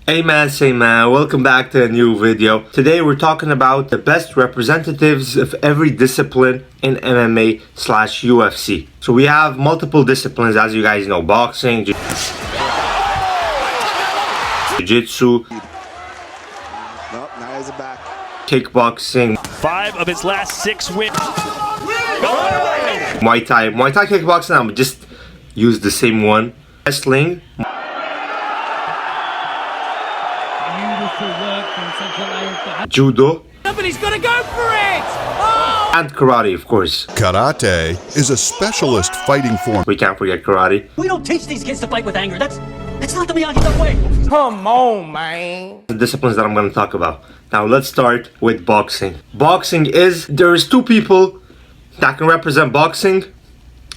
Hey man, say man, welcome back to a new video. Today we're talking about the best representatives of every discipline in MMA / UFC. So we have multiple disciplines, as you guys know: boxing, Jiujitsu, kickboxing, 5 of his last 6 wins. Muay Thai, kickboxing. I'm just use the same one. Wrestling, Judo, Somebody's gonna go for it! Oh! and karate, of course. Karate is a specialist fighting form. We can't forget karate. We don't teach these kids to fight with anger. That's not the Miyagi way. Come on, man. The disciplines that I'm going to talk about. Now let's start with boxing. There's two people that can represent boxing,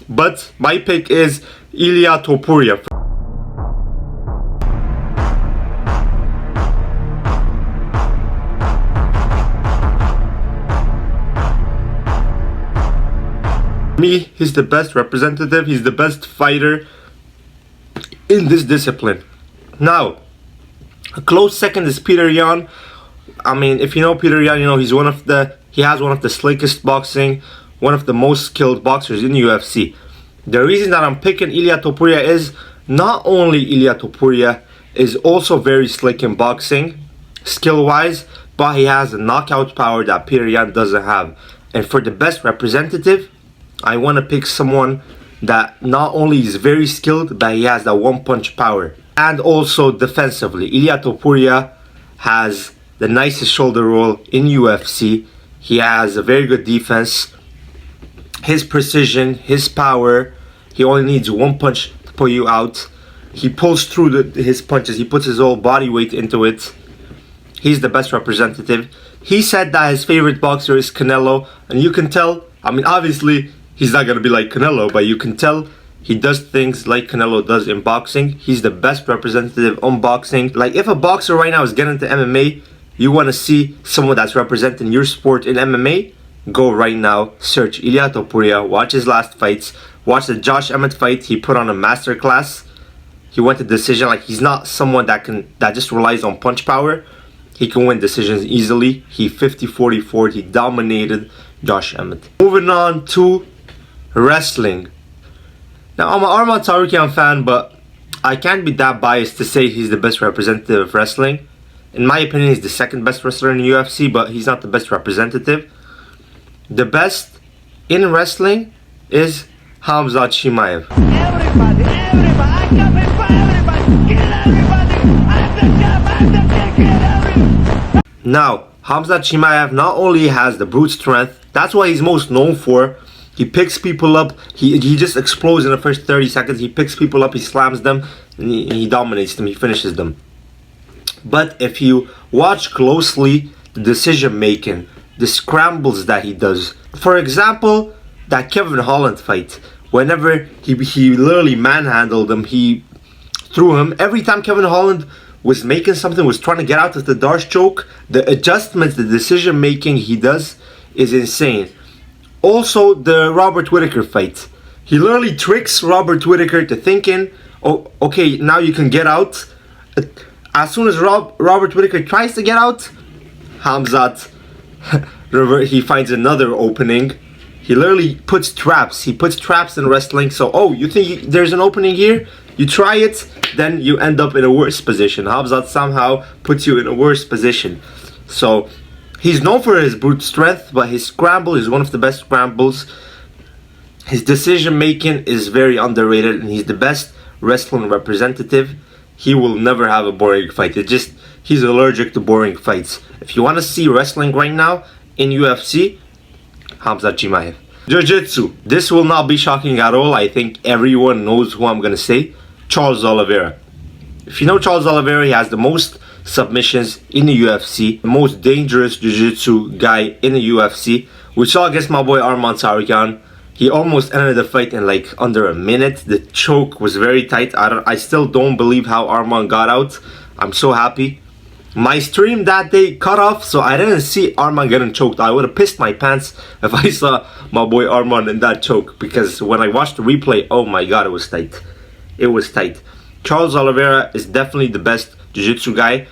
but my pick is Ilia Topuria. Me, he's the best representative, he's the best fighter in this discipline. Now, a close second is Peter Yan. I mean, if you know Peter Yan, you know he has one of the slickest boxing, one of the most skilled boxers in UFC. The reason that I'm picking Ilia Topuria is not only Ilia Topuria is also very slick in boxing, skill-wise, but he has a knockout power that Peter Yan doesn't have. And for the best representative, I want to pick someone that not only is very skilled, but he has that one-punch power. And also defensively, Ilia Topuria has the nicest shoulder roll in UFC. He has a very good defense. His precision, his power, he only needs one punch to put you out. He pulls through his punches. He puts his whole body weight into it. He's the best representative. He said that his favorite boxer is Canelo, and you can tell, I mean, obviously, he's not going to be like Canelo, but you can tell he does things like Canelo does in boxing. He's the best representative on boxing. Like, if a boxer right now is getting into MMA, you want to see someone that's representing your sport in MMA, go right now, search Ilia Topuria, watch his last fights, watch the Josh Emmett fight. He put on a masterclass. He went to decision. Like, he's not someone that just relies on punch power. He can win decisions easily. He 50-40-40. He dominated Josh Emmett. Moving on to wrestling. Now, I'm an Arman Tsarukyan fan, but I can't be that biased to say he's the best representative of wrestling. In my opinion, he's the second best wrestler in the UFC, but he's not the best representative. The best in wrestling is Khamzat Chimaev. Everybody, I'm coming for everybody. Kill everybody. I'm the champ, I'm the king, kill everybody. Now, Khamzat Chimaev not only has the brute strength, that's what he's most known for. He picks people up, he just explodes in the first 30 seconds. He picks people up, he slams them, and he dominates them, he finishes them. But if you watch closely the decision making, the scrambles that he does. For example, that Kevin Holland fight, whenever he literally manhandled him, he threw him. Every time Kevin Holland was making something, was trying to get out of the Darce choke, the adjustments, the decision making he does is insane. Also, the Robert Whittaker fight. He literally tricks Robert Whittaker to thinking, oh, okay, now you can get out. As soon as Robert Whittaker tries to get out, Khamzat, he finds another opening. He literally puts traps. He puts traps in wrestling. So, oh, you think there's an opening here? You try it, then you end up in a worse position. Khamzat somehow puts you in a worse position. So, he's known for his brute strength, but his scramble is one of the best scrambles. His decision making is very underrated, and he's the best wrestling representative. He will never have a boring fight. He's allergic to boring fights. If you want to see wrestling right now in UFC, Khamzat Chimaev. Jiu-Jitsu. This will not be shocking at all. I think everyone knows who I'm going to say. Charles Oliveira. If you know Charles Oliveira, he has the most submissions in the UFC, the most dangerous jiu-jitsu guy in the UFC. We saw against my boy Arman Tsarukyan. He almost ended the fight in like under a minute. The choke was very tight. I still don't believe how Arman got out. I'm so happy. My stream that day cut off, so I didn't see Arman getting choked. I would have pissed my pants if I saw my boy Arman in that choke, because when I watched the replay, oh my god, it was tight. It was tight. Charles Oliveira is definitely the best jiu-jitsu guy.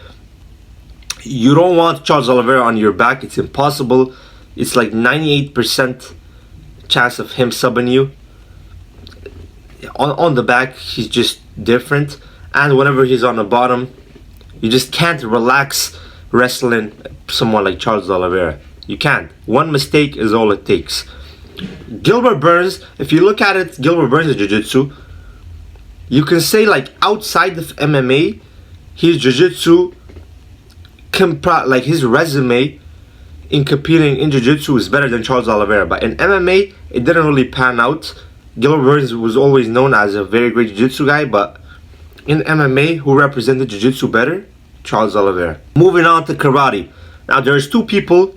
You don't want Charles Oliveira on your back. It's impossible. It's like 98% chance of him subbing you. On the back, he's just different. And whenever he's on the bottom, you just can't relax wrestling someone like Charles Oliveira. You can't. One mistake is all it takes. Gilbert Burns, if you look at it, Gilbert Burns is jiu-jitsu. You can say like outside of MMA, his jiu-jitsu, like his resume in competing in jiu-jitsu is better than Charles Oliveira. But in MMA, it didn't really pan out. Gilbert Burns was always known as a very great jiu-jitsu guy, but in MMA, who represented jiu-jitsu better? Charles Oliveira. Moving on to karate. Now there's two people,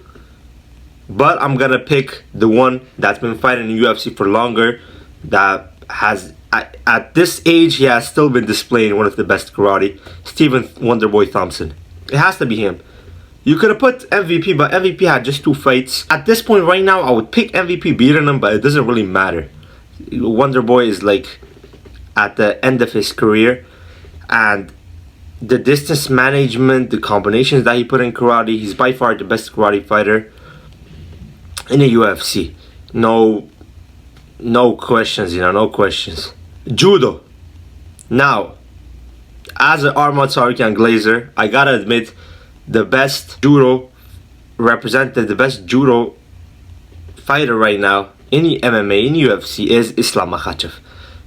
but I'm gonna pick the one that's been fighting in UFC for longer, that has at this age he has still been displaying one of the best karate. Stephen Wonderboy Thompson. It has to be him. You could have put MVP, but MVP had just 2 fights. At this point right now, I would pick MVP beating him, but it doesn't really matter. Wonderboy is like at the end of his career, and the distance management, the combinations that he put in karate, he's by far the best karate fighter in the UFC. No questions, no questions. Judo. Now, as an Armand Tsarukyan Glazer, I gotta admit, the best judo representative, the best judo fighter right now in the MMA, in UFC, is Islam Makhachev.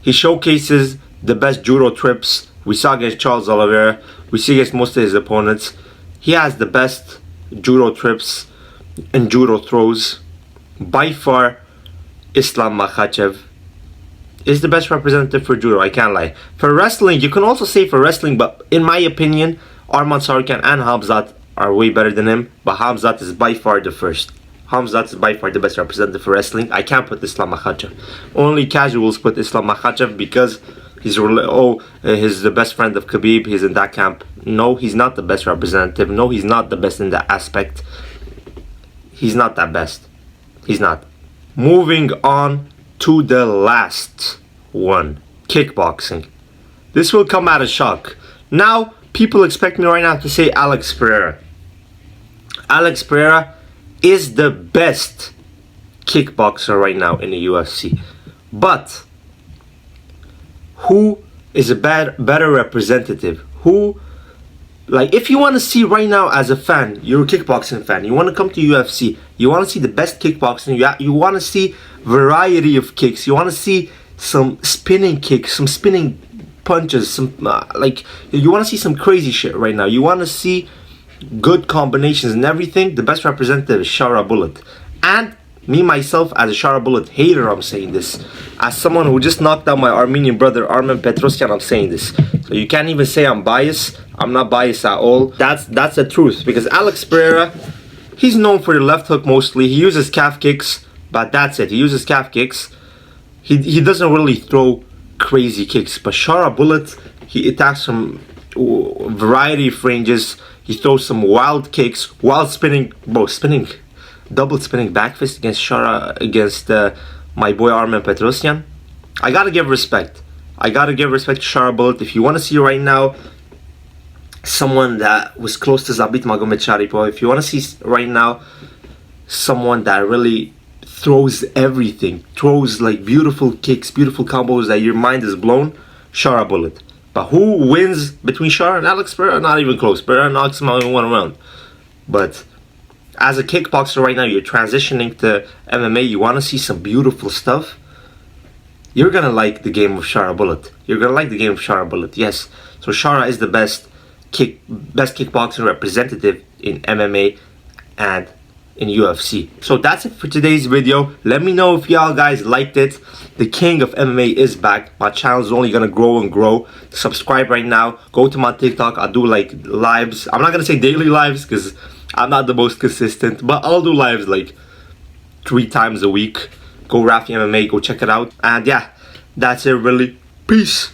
He showcases the best judo trips. We saw against Charles Oliveira. We see against most of his opponents. He has the best judo trips and judo throws. By far, Islam Makhachev is the best representative for judo, I can't lie. For wrestling, you can also say for wrestling, but in my opinion, Armand Tsarukyan and Hamzat are way better than him, but Hamzat is by far the first. Hamzat is by far the best representative for wrestling. I can't put Islam Makhachev. Only casuals put Islam Makhachev because he's the best friend of Khabib, he's in that camp. No, he's not the best representative. No, he's not the best in that aspect. He's not that best. He's not. Moving on to the last one, kickboxing. This will come out of shock. Now, people expect me right now to say Alex Pereira. Alex Pereira is the best kickboxer right now in the UFC. But who is a better representative? Who, like, if you want to see right now as a fan, you're a kickboxing fan, you want to come to UFC, you want to see the best kickboxing, you want to see variety of kicks, you want to see some spinning kicks, some spinning punches, some like, you want to see some crazy shit right now, you want to see good combinations and everything, the best representative is Sha Bullet. And me, myself, as a Sha Bullet hater, I'm saying this. As someone who just knocked out my Armenian brother, Armen Petrosyan, I'm saying this. So you can't even say I'm biased. I'm not biased at all. That's the truth. Because Alex Pereira, he's known for the left hook mostly. He uses calf kicks, but that's it. He uses calf kicks. He doesn't really throw crazy kicks. But Sha Bullet, he attacks from variety of ranges. He throws some wild kicks, wild spinning, double spinning back fist against my boy Armen Petrosyan. I gotta give respect. I gotta give respect to Sha Bullet. If you want to see right now someone that was close to Zabit Magomedsharipov, if you want to see right now someone that really throws everything, throws like beautiful kicks, beautiful combos that your mind is blown, Sha Bullet. But who wins between Sha and Alex Pereira? Not even close. Pereira knocks him out in 1 round. But as a kickboxer right now, you're transitioning to MMA, you want to see some beautiful stuff, you're going to like the game of Sha Bullet. You're going to like the game of Sha Bullet, yes. So Sha is the best kickboxing representative in MMA and in UFC. So that's it for today's video. Let me know if y'all guys liked it. The king of MMA is back. My channel is only gonna grow and grow. Subscribe right now. Go to my TikTok. I do like lives. I'm not gonna say daily lives because I'm not the most consistent, but I'll do lives like 3 times a week. Go Rafi MMA, go check it out. And yeah, that's it really. Peace.